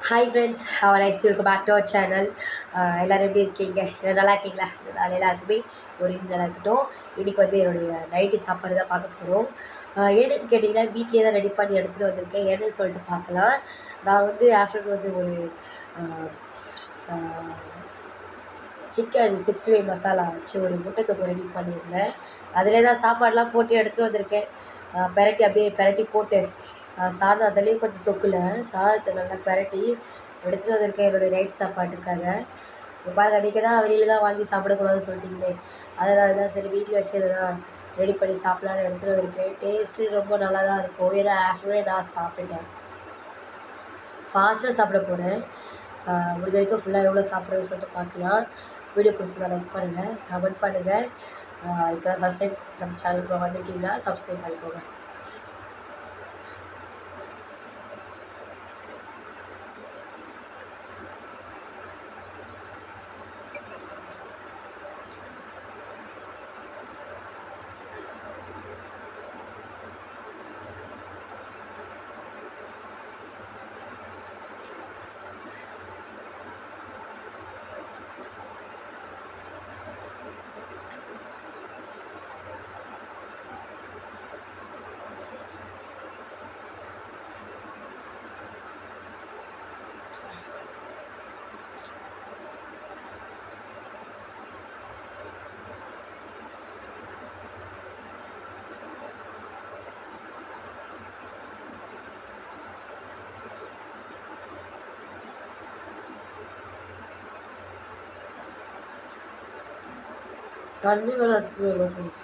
Hi friends, how nice to welcome back to our channel. எல்லோரும் எப்படி இருக்கீங்க? நல்லா இருக்கீங்களா? அதனால் எல்லாருக்குமே ஒரு நல்லா இருக்கட்டும். இன்றைக்கி வந்து என்னுடைய நைட்டு சாப்பாடு தான் பார்க்க போகிறோம். ஏன்னு கேட்டிங்கன்னா, வீட்லேயே தான் ரெடி பண்ணி எடுத்துகிட்டு வந்திருக்கேன். ஏன்னு சொல்லிட்டு பார்க்கலாம். நான் வந்து ஆஃப்டர்நூன் வந்து ஒரு சிக்கன் 65 மசாலா வச்சு ஒரு முட்டை தொக்கு ரெடி பண்ணியிருந்தேன். அதிலே தான் சாப்பாடெலாம் போட்டு எடுத்துகிட்டு வந்திருக்கேன். பெரட்டி அப்படியே பெரட்டி போட்டு சாதம் அதுலேயும் கொஞ்சம் தொக்குல சாதத்தை நல்லா பெரட்டி எடுத்துகிட்டு வந்திருக்கேன் என்னுடைய நைட் சாப்பாட்டுக்காக. பாருங்க, அன்றைக்கி தான் வெளியில் தான் வாங்கி சாப்பிடக்கூடாதுன்னு சொல்லிட்டீங்களே, அதனால தான் சரி வீட்டில் வச்சு எதுனா ரெடி பண்ணி சாப்பிட்லான்னு எடுத்துகிட்டு வந்திருக்கேன். டேஸ்ட்டு ரொம்ப நல்லா தான் இருக்கும். ஏன்னா ஆஃப்டர்நூனே நான் சாப்பிட்டுட்டேன். ஃபாஸ்ட்டாக சாப்பிட போகிறேன். முடிஞ்ச வரைக்கும் ஃபுல்லாக எவ்வளோ சாப்பிட்றேன்னு சொல்லிட்டு பார்க்கலாம். வீடியோ பிடிச்சிருந்தா லைக் பண்ணுங்கள், கமெண்ட் பண்ணுங்கள். இப்போ தான் ஃபஸ்ட் டைம் நம்ம சேனலுக்கு வந்திருக்கீங்கன்னா சப்ஸ்கிரைப் பண்ணிக்கோங்க. தண்ணி வேறு எடுத்துகிட்டு வரணும் ஃப்ரெண்ட்ஸ்.